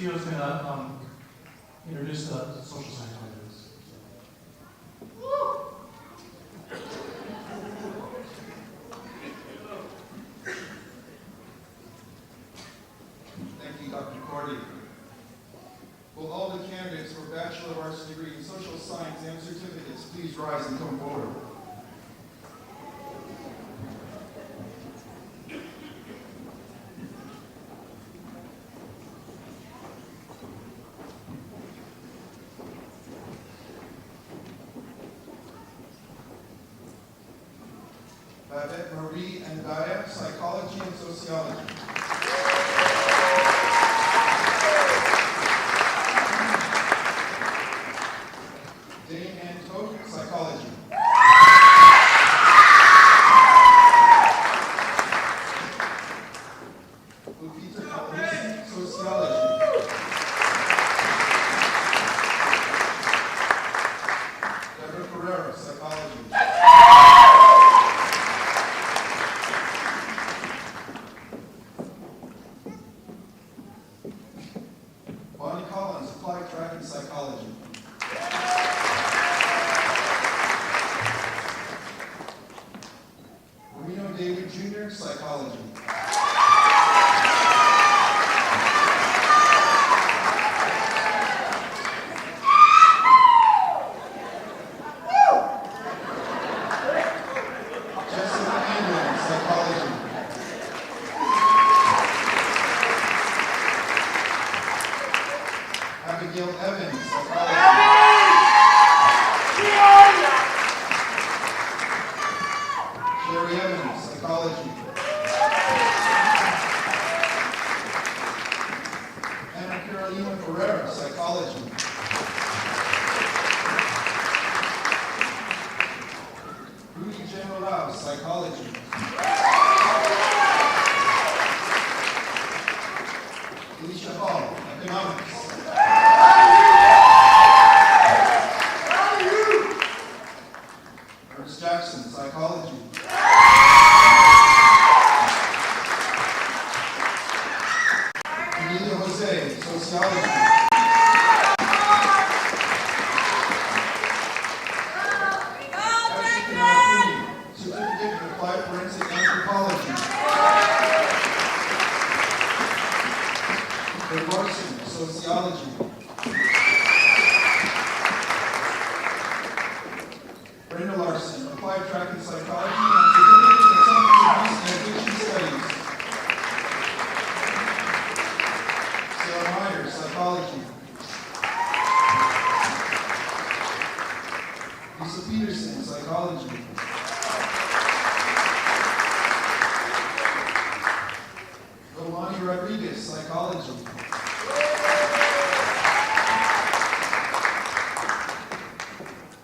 CEO is going to introduce the social science candidates. Thank you, Dr. Cordy. Will all the candidates for Bachelor of Arts degree in Social Science and certificates please rise and come forward? Babette Marie and Gaia, Psychology and Sociology. Dane Ann Toth, Psychology. Lupita Calderisi, Sociology. Deborah Ferreira, Psychology. Bonnie Collins, Applied Track in Psychology. Reno David Jr., Psychology. Jessica England, Psychology. Abigail Evans, Psychology. Sherry Evans, Psychology. Anna Carolina Ferreira, Psychology. Rudy General, Psychology. Alicia Hall, Economics. Ernest Jackson, Psychology. Emilia Jose, Sociology. Ashley Martini, Certificate in Applied Forensic Anthropology. Craig Larson, Sociology. Brenda Larson, Applied Track in Psychology and Certificate in Substance Abuse and Addiction Studies. Sarah Myers, Psychology. Lisa Peterson, Psychology. Rolani Rodriguez, Psychology.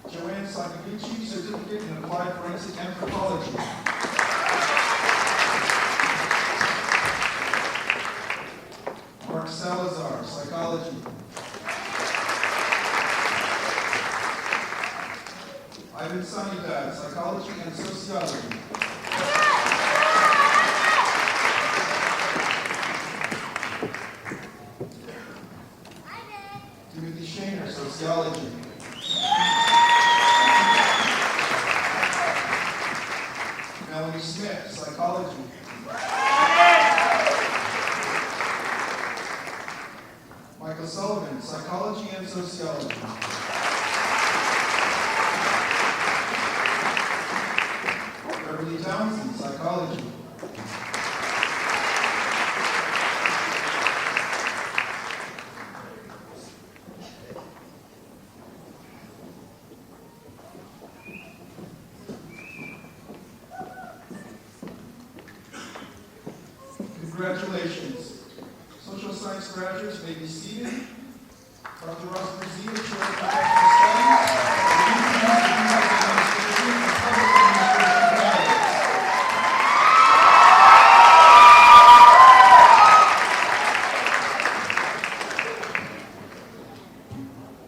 Joanne Sakaguchi, Certificate in Applied Forensic Anthropology. Mark Salazar, Psychology. Ivan Sanibad, Psychology and Sociology. Timothy Shaner, Sociology. Melanie Smith, Psychology. Michael Sullivan, Psychology and Sociology. Beverly Townsend, Psychology. Congratulations. Social science graduates may be seated. Dr. Ross Brazil, Chair of Professional Studies, Administration and Public Administration graduates.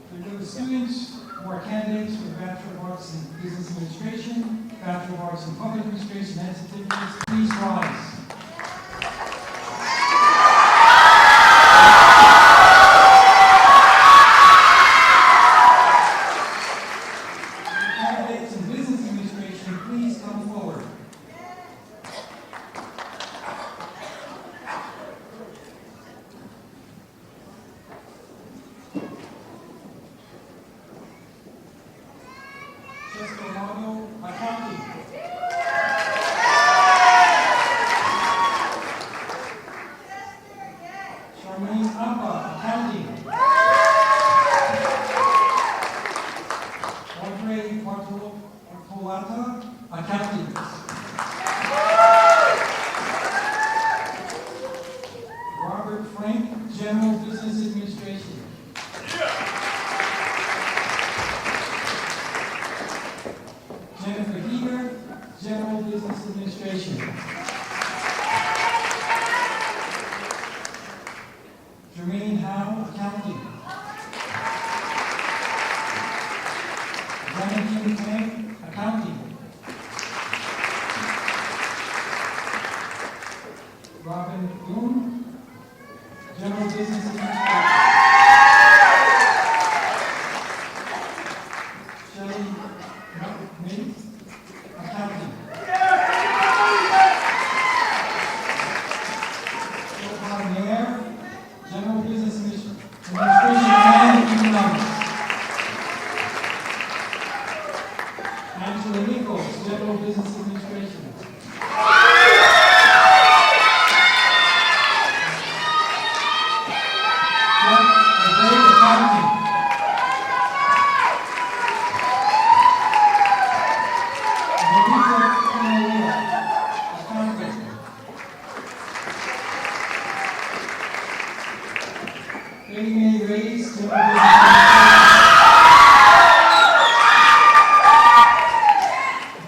For those students who are candidates for Bachelor of Arts in Business Administration, Bachelor of Arts in Public Administration, and certificates, please rise. Business Administration. Jermaine Howe, Accounting. Brandon Tang, Accounting. Robin Bloom, General Business Administration. Shelley Mate, Accounting. Johan Mayer, General Business Administration and Economics. Angela Nichols, General Business Administration.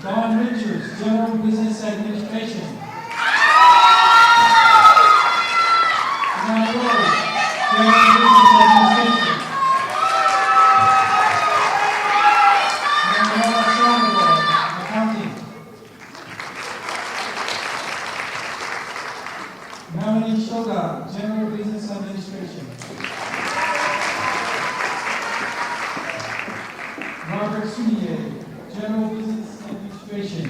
Don Richards, General Business Administration. John Rose, General Business Administration. Manuela Salvador, Accounting. Melanie Shoga, General Business Administration. Robert Sunier, General Business Administration.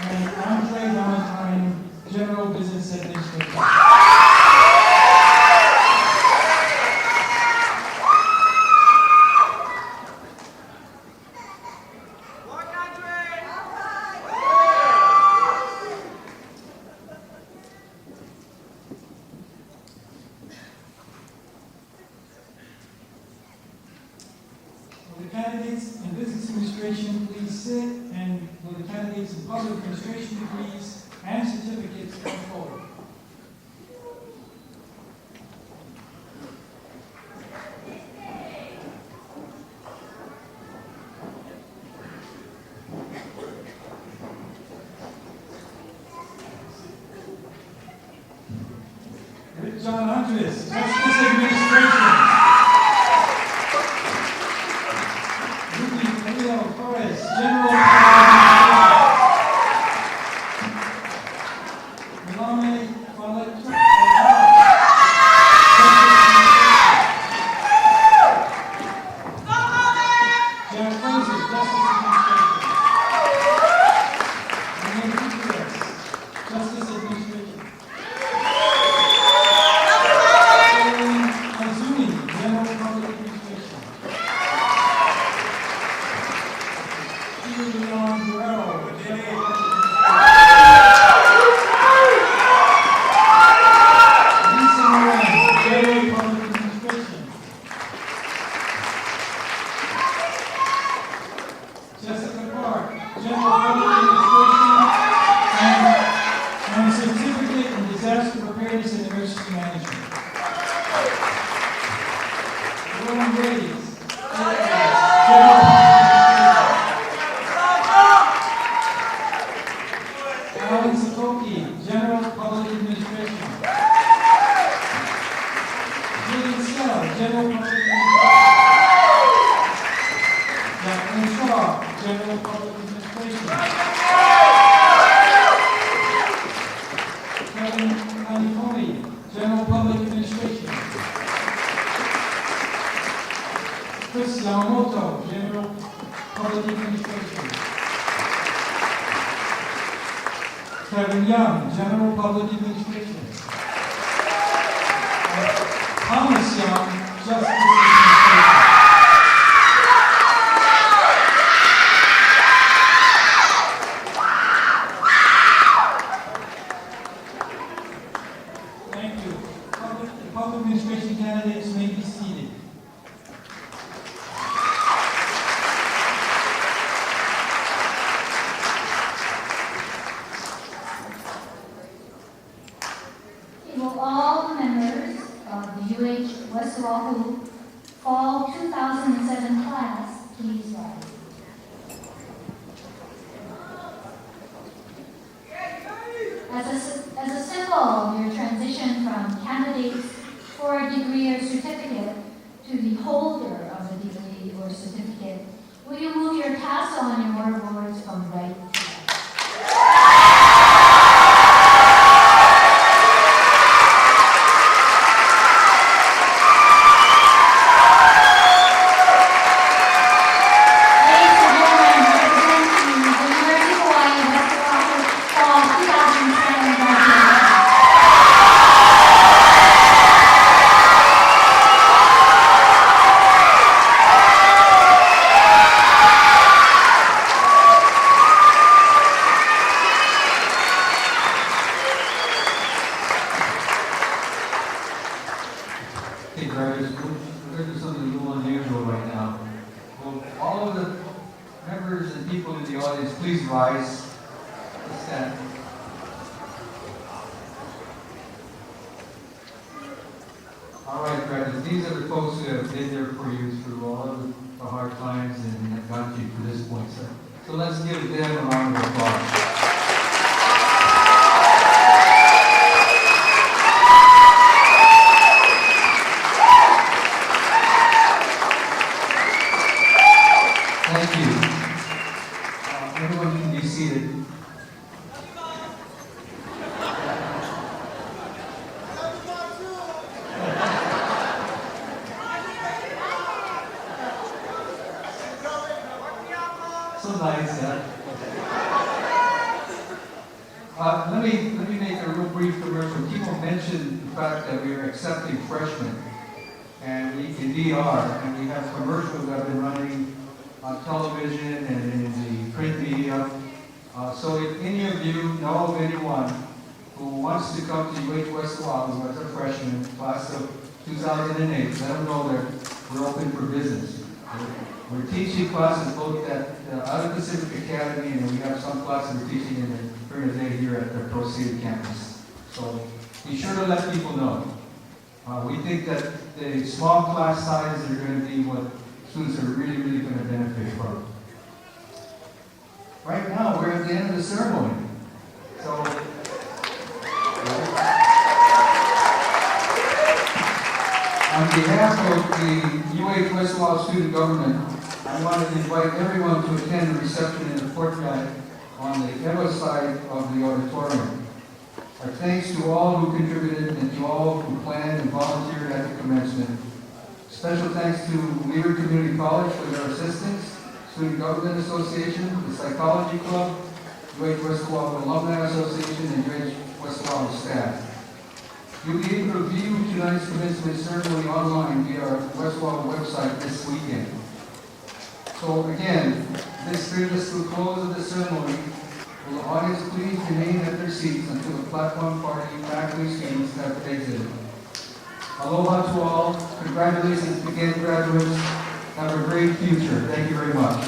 And Andre Valentine, General Business Administration. Will the candidates in business administration please sit, and will the candidates in public administration degrees and certificates come forward? Rick John Andres, Justice Administration. Torres, General Milame Jack Fraser, Justice Administration. Renee Gutierrez, Justice Administration. Caroline Azumi, General Public Administration. Leon Guerrero, General Lisa Moran, General Public Administration. Jessica Clark, General Public Administration and a certificate in disaster preparedness and emergency management. William Reyes, General Alan Sikoki, General Public Administration. Julian Sell, General Public Administration. Jacqueline Shaw, General Public Administration. Kevin Anifoni, General Public Administration. Chris Yamamoto, General Public Administration. Kevin Young, General Public Administration. Thomas Young, Justice Administration. Thank you. Public administration candidates may be seated. Will all members of the UH West Oahu Fall 2007 class please rise? As a symbol of your transition from candidates for a degree or certificate to the holder of a degree or certificate, will you move your tassel on your words from right to left? Hey, graduates, we're going to do something a little unusual right now. Will all of the members and people in the audience please rise? Let's stand. All right, graduates, these are the folks who have been there for you through all of the hard times and have got you to this point. So let's give them a round of applause. Thank you. Everyone can be seated. So nice, yeah. Let me make a real brief commercial. People mentioned the fact that we are accepting freshmen, and we indeed are, and we have commercials that have been running on television and in the print media. So if any of you know of anyone who wants to come to UH West Oahu as a freshman, class of 2008, let them know that we're open for business. We're teaching classes both at out of Pacific Academy, and we have some classes we're teaching during the day here at the Pro City campus. So be sure to let people know. We think that the small class sizes are going to be what students are really, really going to benefit from. Right now, we're at the end of the ceremony. So, on behalf of the UH West Oahu student government, I want to invite everyone to attend the reception in the courtyard on the ever side of the auditorium. Our thanks to all who contributed and to all who planned and volunteered at the commencement. Special thanks to Leeward Community College for their assistance, Student Government Association, the Psychology Club, UH West Oahu Alumni Association, and UH West Oahu staff. You'll be able to view tonight's commencement ceremony online via our West Oahu website this weekend. So again, this brings us to the close of the ceremony. Will the audience please remain at their seats until the platform party faculty students have exited. Aloha to all. Congratulations again, graduates. Have a great future. Thank you very much.